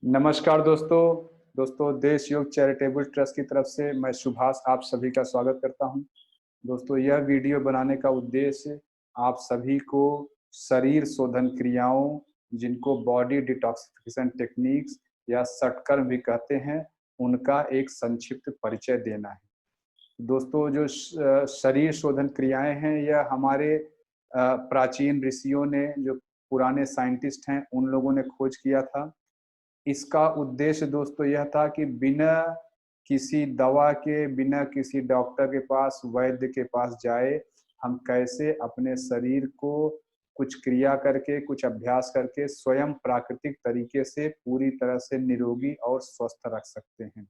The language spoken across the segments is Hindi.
नमस्कार दोस्तों देश योग चैरिटेबल ट्रस्ट की तरफ से मैं सुभाष आप सभी का स्वागत करता हूं। दोस्तों यह वीडियो बनाने का उद्देश्य आप सभी को शरीर शोधन क्रियाओं जिनको बॉडी डिटॉक्सिफिकेशन टेक्निक्स या सटकर्म भी कहते हैं उनका एक संक्षिप्त परिचय देना है। दोस्तों जो शरीर शोधन क्रियाएं हैं यह हमारे प्राचीन ऋषियों ने जो पुराने साइंटिस्ट हैं उन लोगों ने खोज किया था। इसका उद्देश्य दोस्तों यह था कि बिना किसी दवा के, बिना किसी डॉक्टर के पास, वैद्य के पास जाए, हम कैसे अपने शरीर को कुछ क्रिया करके, कुछ अभ्यास करके स्वयं प्राकृतिक तरीके से पूरी तरह से निरोगी और स्वस्थ रख सकते हैं।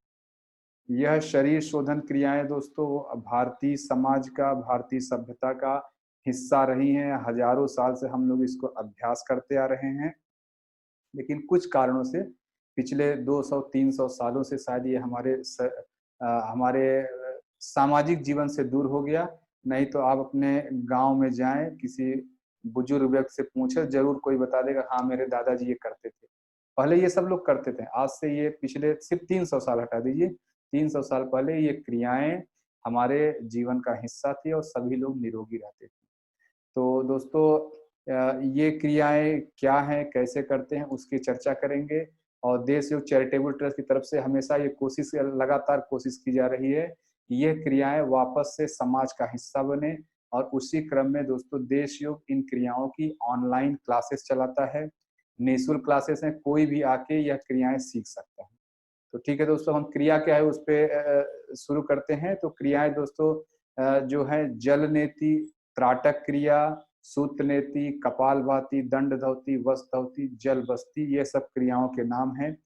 यह शरीर शोधन क्रियाएं दोस्तों भारतीय समाज का, भारतीय सभ्यता का हिस्सा रही हैं। हजारों साल से हम लोग इसको अभ्यास करते आ रहे हैं, लेकिन कुछ कारणों से पिछले 200-300 सालों से शायद ये हमारे सामाजिक जीवन से दूर हो गया। नहीं तो आप अपने गांव में जाएं, किसी बुजुर्ग व्यक्ति से पूछे, जरूर कोई बता देगा हाँ मेरे दादाजी ये करते थे। पहले ये सब लोग करते थे। आज से ये पिछले सिर्फ 300 साल हटा दीजिए, 300 साल पहले ये क्रियाएं हमारे जीवन का हिस्सा थी और सभी लोग निरोगी रहते थे। तो दोस्तों ये क्रियाएं क्या हैं, कैसे करते हैं, उसकी चर्चा करेंगे। और देश योग चैरिटेबल ट्रस्ट की तरफ से हमेशा ये लगातार कोशिश की जा रही है कि ये क्रियाएं वापस से समाज का हिस्सा बने। और उसी क्रम में दोस्तों देश योग इन क्रियाओं की ऑनलाइन क्लासेस चलाता है। निःशुल्क क्लासेस हैं, कोई भी आके यह क्रियाएं सीख सकता है। तो ठीक है दोस्तों, हम क्रिया क्या है उस पर शुरू करते हैं। तो क्रियाएं दोस्तों जो है जल नेति, त्राटक क्रिया, सूत्र नेति, कपालभाति, दंड धौति, वस्त धौति, जल बस्ती, ये सब क्रियाओं के नाम हैं।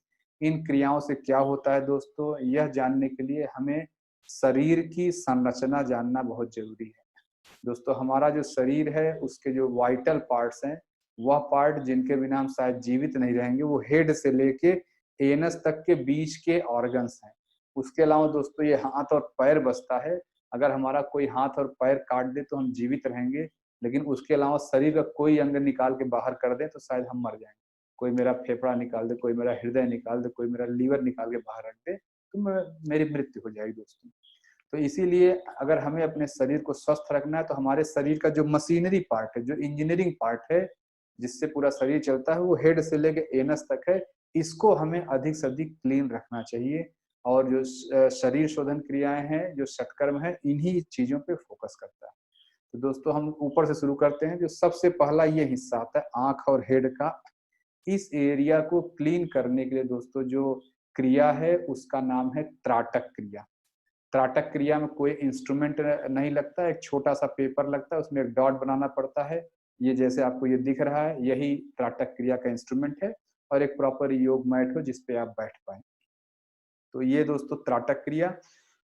इन क्रियाओं से क्या होता है दोस्तों, यह जानने के लिए हमें शरीर की संरचना जानना बहुत जरूरी है। दोस्तों हमारा जो शरीर है उसके जो वाइटल पार्ट्स हैं, वह पार्ट जिनके बिना हम शायद जीवित नहीं रहेंगे, वो हेड से लेके एनस तक के बीच के ऑर्गन्स हैं। उसके अलावा दोस्तों ये हाथ और पैर बचता है। अगर हमारा कोई हाथ और पैर काट दे तो हम जीवित रहेंगे, लेकिन उसके अलावा शरीर का कोई अंग निकाल के बाहर कर दे तो शायद हम मर जाएंगे। कोई मेरा फेफड़ा निकाल दे, कोई मेरा हृदय निकाल दे, कोई मेरा लीवर निकाल के बाहर रख दे तो मेरी मृत्यु हो जाएगी दोस्तों। तो इसीलिए अगर हमें अपने शरीर को स्वस्थ रखना है तो हमारे शरीर का जो मशीनरी पार्ट है, जो इंजीनियरिंग पार्ट है जिससे पूरा शरीर चलता है, वो हेड से लेके एनस तक है। इसको हमें अधिक से अधिक क्लीन रखना चाहिए। और जो शरीर शोधन क्रियाएं हैं, जो सटकर्म है, इन्हीं चीजों पे फोकस करता है। तो दोस्तों हम ऊपर से शुरू करते हैं। जो सबसे पहला ये हिस्सा आता है आंख और हेड का। इस एरिया को क्लीन करने के लिए दोस्तों जो क्रिया है उसका नाम है त्राटक क्रिया। त्राटक क्रिया में कोई इंस्ट्रूमेंट नहीं लगता, एक छोटा सा पेपर लगता है, उसमें एक डॉट बनाना पड़ता है। ये जैसे आपको ये दिख रहा है, यही त्राटक क्रिया का इंस्ट्रूमेंट है। और एक प्रॉपर योग मैट हो जिसपे आप बैठ पाए। तो ये दोस्तों त्राटक क्रिया।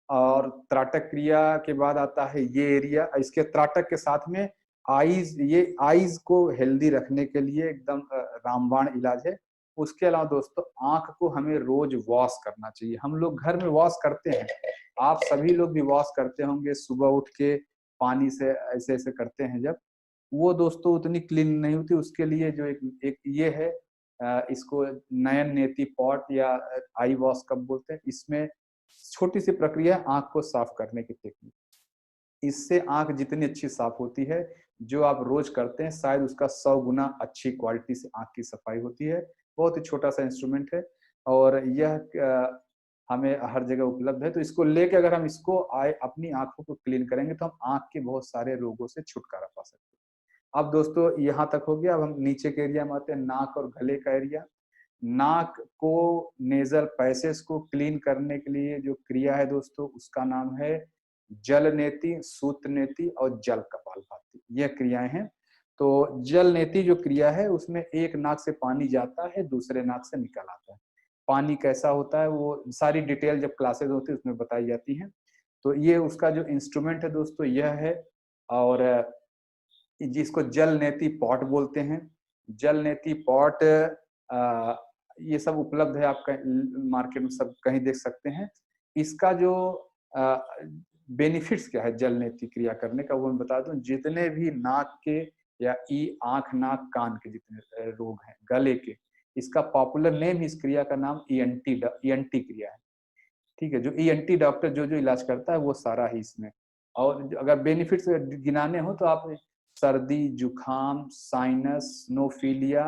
और त्राटक क्रिया के बाद आता है ये एरिया। इसके त्राटक के साथ में आईज, ये आईज को हेल्दी रखने के लिए एकदम रामबाण इलाज है। उसके अलावा दोस्तों आंख को हमें रोज वॉश करना चाहिए। हम लोग घर में वॉश करते हैं, आप सभी लोग भी वॉश करते होंगे, सुबह उठ के पानी से ऐसे ऐसे करते हैं जब, वो दोस्तों उतनी क्लीन नहीं होती। उसके लिए जो एक ये है, इसको नयन नेति पॉट या आई वॉश कब बोलते हैं। इसमें छोटी सी प्रक्रिया है आंख को साफ करने की टेक्निक। इससे आंख जितनी अच्छी साफ होती है, जो आप रोज करते हैं शायद उसका 100 गुना अच्छी क्वालिटी से आंख की सफाई होती है। बहुत ही छोटा सा इंस्ट्रूमेंट है और यह हमें हर जगह उपलब्ध है। तो इसको लेके अगर हम इसको अपनी आंखों को क्लीन करेंगे तो हम आंख के बहुत सारे रोगों से छुटकारा पा सकते हैं। अब दोस्तों यहाँ तक हो गया। अब हम नीचे के एरिया में आते हैं, नाक और गले का एरिया। नाक को, नेजल पैसेज को क्लीन करने के लिए जो क्रिया है दोस्तों उसका नाम है जल नेति, सूत्र नेति और जल कपालभाति। यह क्रियाएं हैं। तो जल नेति जो क्रिया है उसमें एक नाक से पानी जाता है, दूसरे नाक से निकल आता है। पानी कैसा होता है वो सारी डिटेल जब क्लासेस होती है उसमें बताई जाती है। तो ये उसका जो इंस्ट्रूमेंट है दोस्तों यह है। और जिसको जल नेति पॉट बोलते हैं। जल नेति पॉट ये सब उपलब्ध है, आप मार्केट में सब कहीं देख सकते हैं। इसका जो बेनिफिट्स क्या है जल नेति क्रिया करने का, वो मैं बता दूं। जितने भी नाक के या आंख नाक कान के जितने रोग हैं, गले के, इसका पॉपुलर नेम, इस क्रिया का नाम ईएनटी क्रिया है। ठीक है, जो ईएनटी डॉक्टर जो जो इलाज करता है वो सारा ही इसमें। और अगर बेनिफिट्स गिनाने हो तो आप सर्दी, जुखाम, साइनस, स्नोफीलिया,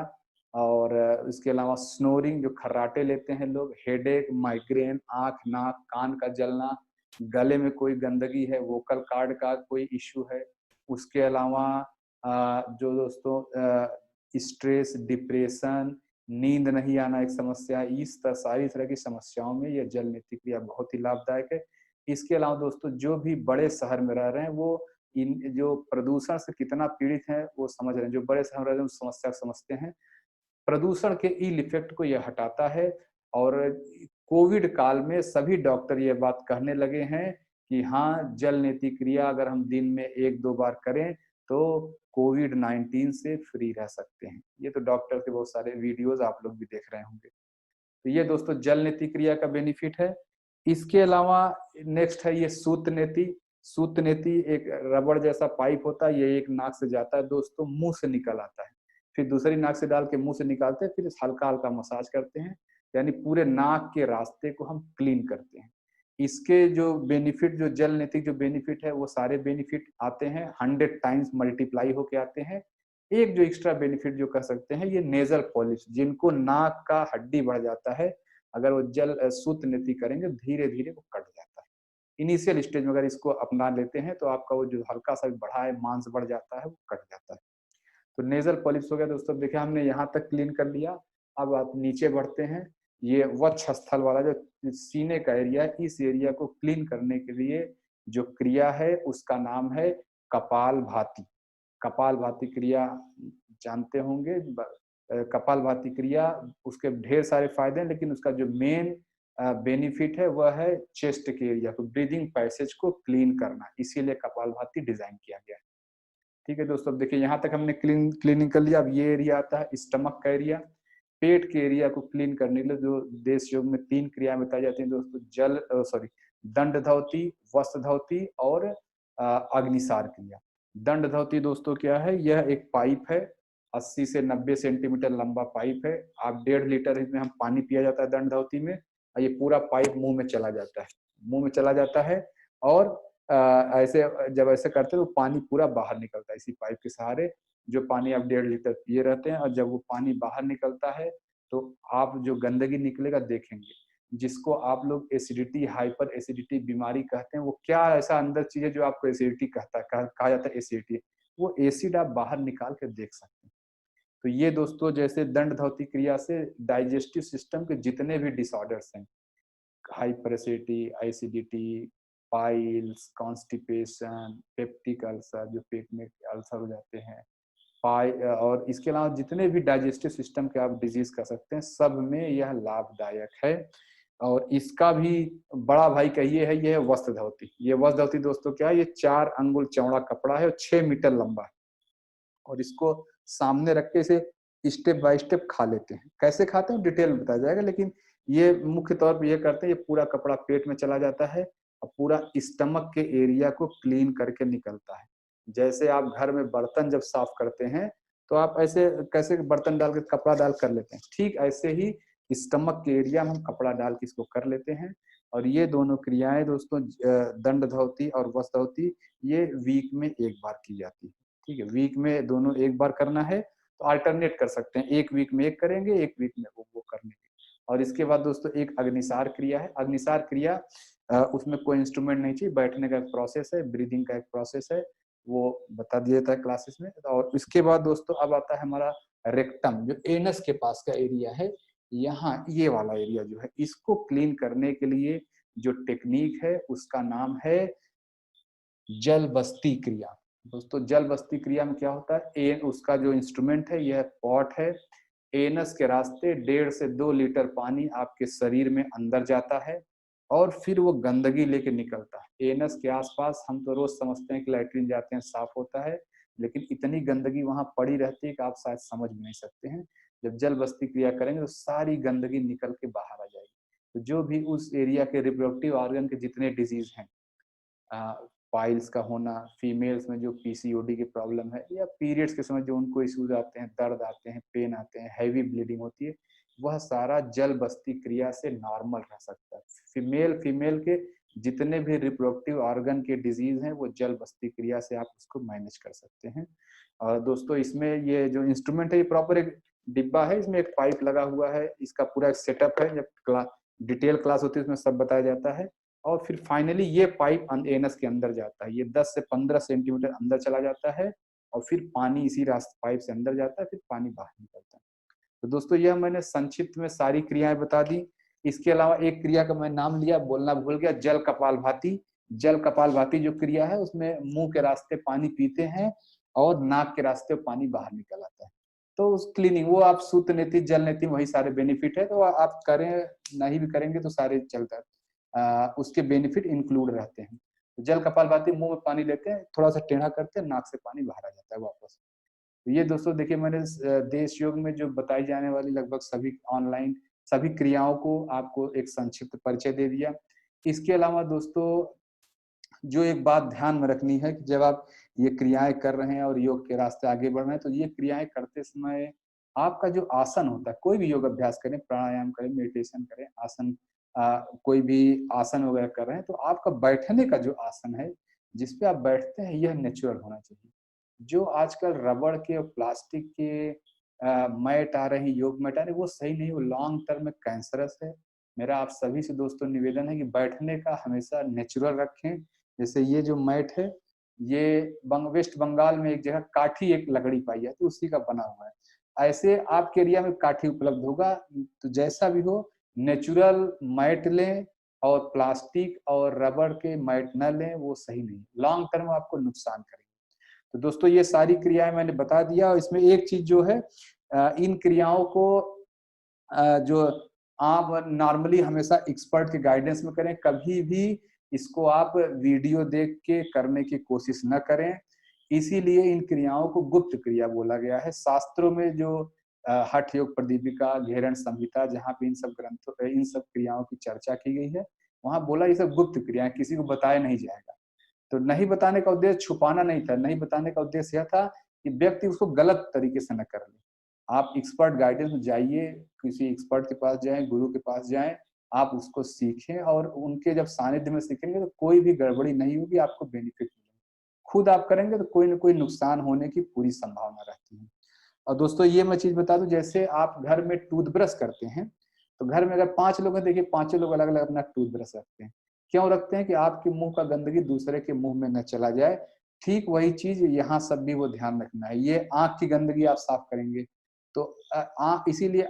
और इसके अलावा स्नोरिंग, जो खर्राटे लेते हैं लोग, हेडेक, माइग्रेन, आंख, नाक, कान का जलना, गले में कोई गंदगी है, वोकल कार्ड का कोई इश्यू है, उसके अलावा जो दोस्तों स्ट्रेस, डिप्रेशन, नींद नहीं आना एक समस्या, सारी तरह की समस्याओं में यह जल नेति क्रिया बहुत ही लाभदायक है। इसके अलावा दोस्तों जो भी बड़े शहर में रह रहे हैं वो इन जो प्रदूषण से कितना पीड़ित हैं वो समझ रहे हैं, जो बड़े शहर में रह रहे हैं उस समस्या समझते हैं। प्रदूषण के इल इफेक्ट को यह हटाता है। और कोविड काल में सभी डॉक्टर ये बात कहने लगे हैं कि हाँ, जल नेति क्रिया अगर हम दिन में 1-2 बार करें तो कोविड-19 से फ्री रह सकते हैं। ये तो डॉक्टर के बहुत सारे वीडियोज आप लोग भी देख रहे होंगे। तो ये दोस्तों जल नेति क्रिया का बेनिफिट है। इसके अलावा नेक्स्ट है ये सूत नेति। सूत नेति एक रबड़ जैसा पाइप होता है, ये एक नाक से जाता है दोस्तों, मुंह से निकल आता है, फिर दूसरी नाक से डाल के मुंह से निकालते हैं, फिर हल्का हल्का मसाज करते हैं, यानी पूरे नाक के रास्ते को हम क्लीन करते हैं। इसके जो बेनिफिट, जो जल नेति जो बेनिफिट है वो सारे बेनिफिट आते हैं 100 टाइम्स मल्टीप्लाई होके आते हैं। एक जो एक्स्ट्रा बेनिफिट जो कर सकते हैं, ये नेजल पॉलिश, जिनको नाक का हड्डी बढ़ जाता है, अगर वो जल सूत नेति करेंगे धीरे धीरे वो कट जाता है। इनिशियल स्टेज में अगर इसको अपना लेते हैं तो आपका वो जो हल्का सा बढ़ा है मांस बढ़ जाता है वो कट जाता है। तो नेजल पॉलिश हो गया दोस्तों। देखिए हमने यहाँ तक क्लीन कर लिया, अब आप नीचे बढ़ते हैं। ये वक्ष स्थल वाला जो सीने का एरिया है, इस एरिया को क्लीन करने के लिए जो क्रिया है उसका नाम है कपालभाति। कपालभाति क्रिया जानते होंगे। कपालभाति क्रिया, उसके ढेर सारे फायदे हैं, लेकिन उसका जो मेन बेनिफिट है वह है चेस्ट के एरिया को, ब्रीदिंग पैसेज को क्लीन करना, इसीलिए कपालभाति डिजाइन किया गया है। ठीक है दोस्तों, अब देखिए यहाँ तक हमने क्लीनिंग कर लिया। अब ये एरिया आता है स्टमक का एरिया। पेट के एरिया को क्लीन करने के लिए जो देश योग में 3 क्रियाएं बताई जाती हैं दोस्तों, दंड धौती, वस्त्र धौती और अग्निसार क्रिया। दंड धौती दोस्तों क्या है, यह एक पाइप है, 80 से 90 सेंटीमीटर लंबा पाइप है। आप 1.5 लीटर इसमें हम पानी पिया जाता है दंड धौती में, और ये पूरा पाइप मुंह में चला जाता है, मुंह में चला जाता है। और ऐसे जब ऐसे करते हैं तो पानी पूरा बाहर निकलता है इसी पाइप के सहारे। जो पानी आप 1.5 लीटर पिए रहते हैं, और जब वो पानी बाहर निकलता है तो आप जो गंदगी निकलेगा देखेंगे, जिसको आप लोग एसिडिटी, हाइपर एसिडिटी बीमारी कहते हैं, वो क्या ऐसा अंदर चीज है जो आपको एसिडिटी कहा जाता है एसिडिटी, वो एसिड आप बाहर निकाल के देख सकते हैं। तो ये दोस्तों जैसे दंड धौती क्रिया से डाइजेस्टिव सिस्टम के जितने भी डिसऑर्डर्स हैं, hyper acidity, acidity, piles, constipation, peptic ulcer, जो पेट में अल्सर हो जाते हैं, और इसके अलावा जितने भी डाइजेस्टिव सिस्टम के आप डिजीज कर सकते हैं, सब में यह लाभदायक है। और इसका भी बड़ा भाई कहिए है, यह है वस्त्र धौती। ये वस्त्र धौती दोस्तों क्या है, ये 4 अंगुल चौड़ा कपड़ा है और 6 मीटर लंबा है, और इसको सामने रख के इसे स्टेप बाय स्टेप खा लेते हैं। कैसे खाते हैं डिटेल में बताया जाएगा, लेकिन ये मुख्य तौर पर ये करते हैं, ये पूरा कपड़ा पेट में चला जाता है और पूरा स्टमक के एरिया को क्लीन करके निकलता है। जैसे आप घर में बर्तन जब साफ करते हैं तो आप ऐसे कैसे बर्तन डाल के कपड़ा डाल कर लेते हैं, ठीक ऐसे ही स्टमक के एरिया में हम कपड़ा डाल के इसको कर लेते हैं। और ये दोनों क्रियाएं दोस्तों, दंड धौती और वस्त्र धौती, ये वीक में 1 बार की जाती है। ठीक है, वीक में दोनों 1 बार करना है, तो अल्टरनेट कर सकते हैं, 1 वीक में 1 करेंगे, 1 वीक में वो कर लेंगे। और इसके बाद दोस्तों एक अग्निसार क्रिया है। अग्निसार क्रिया उसमें कोई इंस्ट्रूमेंट नहीं चाहिए, बैठने का एक प्रोसेस है, ब्रीदिंग का एक प्रोसेस है, वो बता दिया था क्लासेस में। और इसके बाद दोस्तों अब आता है हमारा रेक्टम, जो एनस के पास का एरिया है, यहाँ ये वाला एरिया जो है, इसको क्लीन करने के लिए जो टेक्निक है उसका नाम है जल बस्ती क्रिया। दोस्तों जल बस्ती क्रिया में क्या होता है, उसका जो इंस्ट्रूमेंट है यह पॉट है। एनस के रास्ते 1.5 से 2 लीटर पानी आपके शरीर में अंदर जाता है और फिर वो गंदगी लेके निकलता है। एनस के आसपास हम तो रोज समझते हैं कि लैट्रिन जाते हैं साफ होता है, लेकिन इतनी गंदगी वहां पड़ी रहती है कि आप शायद समझ भी नहीं सकते हैं। जब जल बस्ती क्रिया करेंगे तो सारी गंदगी निकल के बाहर आ जाएगी। तो जो भी उस एरिया के रिप्रोडक्टिव ऑर्गन के जितने डिजीज हैं, पाइल्स का होना, फीमेल्स में जो पीसीओडी की प्रॉब्लम है, या पीरियड्स के समय जो उनको इश्यूज आते हैं, दर्द आते हैं, पेन आते हैं, हैवी ब्लीडिंग होती है, वह सारा जल बस्ती क्रिया से नॉर्मल रह सकता है। फीमेल के जितने भी रिप्रोडक्टिव ऑर्गन के डिजीज हैं वो जल बस्ती क्रिया से आप उसको मैनेज कर सकते हैं। और दोस्तों इसमें ये जो इंस्ट्रूमेंट है ये प्रॉपर एक डिब्बा है, इसमें एक पाइप लगा हुआ है, इसका पूरा एक सेटअप है। जब डिटेल क्लास होती है उसमें सब बताया जाता है। और फिर फाइनली ये पाइप एनस के अंदर जाता है, ये 10 से 15 सेंटीमीटर अंदर चला जाता है और फिर पानी इसी रास्ते पाइप से अंदर जाता है, फिर पानी बाहर निकलता है। तो दोस्तों यह मैंने संक्षिप्त में सारी क्रियाएं बता दी। इसके अलावा एक क्रिया का मैं नाम लिया, बोलना भूल गया, जल कपालभाति। जल कपालभाति जो क्रिया है उसमें मुंह के रास्ते पानी पीते हैं और नाक के रास्ते पानी बाहर निकल आता है। तो उस क्लीनिंग वो आप सूत नीति जल नीति वही सारे बेनिफिट है, तो आप करें नहीं भी करेंगे तो सारे चलता है, उसके बेनिफिट इंक्लूड रहते हैं। तो जल कपालभाति मुंह में पानी लेते हैं, थोड़ा सा टेढ़ा करते हैं, नाक से पानी बाहर आ जाता है वापस। तो ये दोस्तों देखिए मैंने देश योग में जो बताई जाने वाली लगभग सभी ऑनलाइन सभी क्रियाओं को आपको एक संक्षिप्त परिचय दे दिया। इसके अलावा दोस्तों जो एक बात ध्यान में रखनी है कि जब आप ये क्रियाएं कर रहे हैं और योग के रास्ते आगे बढ़ रहे हैं, तो ये क्रियाएं करते समय आपका जो आसन होता है, कोई भी योग अभ्यास करें, प्राणायाम करें, मेडिटेशन करें, आसन कोई भी आसन वगैरह कर रहे हैं, तो आपका बैठने का जो आसन है जिसपे आप बैठते हैं यह नेचुरल होना चाहिए। जो आजकल रबड़ के और प्लास्टिक के मैट आ रही, योग मैट आ रही, वो सही नहीं, वो लॉन्ग टर्म में कैंसरस है। मेरा आप सभी से दोस्तों निवेदन है कि बैठने का हमेशा नेचुरल रखें। जैसे ये जो मैट है ये वेस्ट बंगाल में एक जगह काठी एक लकड़ी पाई है तो उसी का बना हुआ है। ऐसे आपके एरिया में काठी उपलब्ध होगा, तो जैसा भी हो नेचुरल मैट लें और प्लास्टिक और रबड़ के मैट न लें, वो सही नहीं, लॉन्ग टर्म आपको नुकसान करेंगे। तो दोस्तों ये सारी क्रियाएं मैंने बता दिया, और इसमें एक चीज जो है इन क्रियाओं को जो आप नॉर्मली हमेशा एक्सपर्ट के गाइडेंस में करें, कभी भी इसको आप वीडियो देख के करने की कोशिश न करें। इसीलिए इन क्रियाओं को गुप्त क्रिया बोला गया है। शास्त्रों में जो हठ योग प्रदीपिका, घेरण संहिता, जहाँ पे इन सब ग्रंथों इन सब क्रियाओं की चर्चा की गई है, वहां बोला ये सब गुप्त क्रियाएं, किसी को बताया नहीं जाएगा। तो नहीं बताने का उद्देश्य छुपाना नहीं था, नहीं बताने का उद्देश्य यह था कि व्यक्ति उसको गलत तरीके से न कर ले। आप एक्सपर्ट गाइडेंस में जाइए, किसी एक्सपर्ट के पास जाएं, गुरु के पास जाएं, आप उसको सीखें और उनके जब सानिध्य में सीखेंगे तो कोई भी गड़बड़ी नहीं होगी, आपको बेनिफिट मिलेगा। खुद आप करेंगे तो कोई ना कोई नुकसान होने की पूरी संभावना रहती है। और दोस्तों ये मैं चीज बता दूं, जैसे आप घर में टूथब्रश करते हैं, तो घर में अगर 5 लोग हैं, देखिए 5 लोग अलग अलग अपना टूथब्रश रखते हैं। क्यों रखते हैं? कि आपके मुंह का गंदगी दूसरे के मुंह में न चला जाए। ठीक वही चीज यहाँ सब भी वो ध्यान रखना है। ये आंख की गंदगी आप साफ करेंगे तो इसीलिए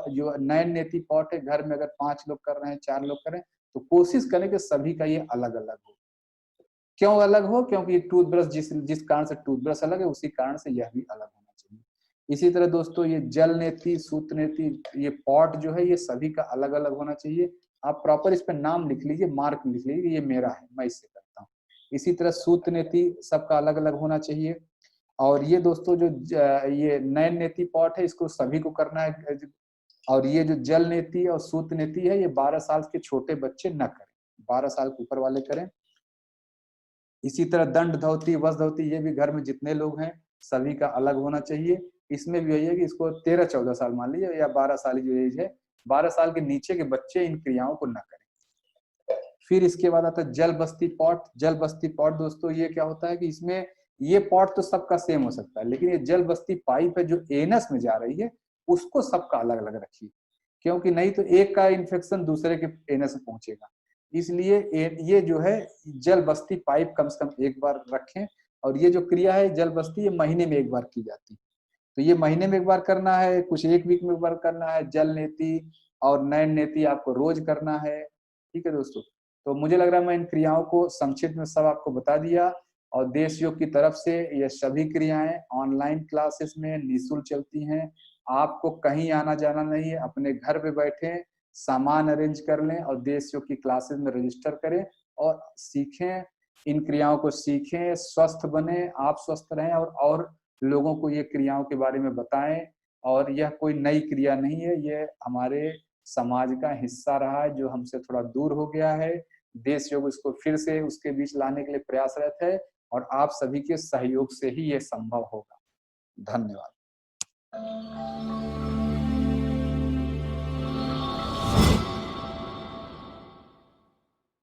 जो नयन नेति पॉट है, घर में अगर 5 लोग कर रहे हैं, 4 लोग कर रहे हैं, तो कोशिश करें कि सभी का ये अलग अलग हो। क्यों अलग हो? क्योंकि टूथब्रश जिस कारण से टूथब्रश अलग है, उसी कारण से यह भी अलग होना चाहिए। इसी तरह दोस्तों ये जल नेति, सूत नेति, ये पॉट जो है ये सभी का अलग अलग होना चाहिए। आप प्रॉपर इस पर नाम लिख लीजिए, मार्क लिख लीजिए कि ये मेरा है, मैं इससे करता हूँ। इसी तरह सूत नेति सबका अलग अलग होना चाहिए। और ये दोस्तों जो ये नयन नेति पॉट है, इसको सभी को करना है। और ये जो जल नेति और सूत नेति है, ये 12 साल के छोटे बच्चे न करें, 12 साल के ऊपर वाले करें। इसी तरह दंड धोती, वस्त्र धोती, ये भी घर में जितने लोग हैं सभी का अलग होना चाहिए। इसमें भी यही है कि इसको 13-14 साल मान लीजिए या 12 साल की जो एज है, 12 साल के नीचे के बच्चे इन क्रियाओं को न करें। फिर इसके बाद आता है जल बस्ती पॉट। जल बस्ती पॉट दोस्तों ये क्या होता है कि इसमें ये पॉट तो सबका सेम हो सकता है, लेकिन ये जल बस्ती पाइप है जो एनस में जा रही है, उसको सबका अलग अलग रखिए, क्योंकि नहीं तो एक का इन्फेक्शन दूसरे के एनस में पहुंचेगा। इसलिए ये जो है जल बस्ती पाइप कम से कम एक बार रखें। और ये जो क्रिया है जल बस्ती, ये महीने में एक बार की जाती है। तो ये महीने में एक बार करना है, कुछ एक वीक में एक बार करना है। जल नेति और नयन नेति आपको रोज करना है। ठीक है दोस्तों, तो मुझे लग रहा है मैं इन क्रियाओं को संक्षिप्त में सब आपको बता दिया। और देश योग की तरफ से ये सभी क्रियाएं ऑनलाइन क्लासेस में निःशुल्क चलती हैं। आपको कहीं आना जाना नहीं है, अपने घर पे बैठे सामान अरेंज कर लें और देश योग की क्लासेस में रजिस्टर करें और सीखें, इन क्रियाओं को सीखें, स्वस्थ बने, आप स्वस्थ रहें और लोगों को ये क्रियाओं के बारे में बताएं। और यह कोई नई क्रिया नहीं है, ये हमारे समाज का हिस्सा रहा है जो हमसे थोड़ा दूर हो गया है। देश योग इसको फिर से उसके बीच लाने के लिए प्रयासरत है और आप सभी के सहयोग से ही ये संभव होगा। धन्यवाद।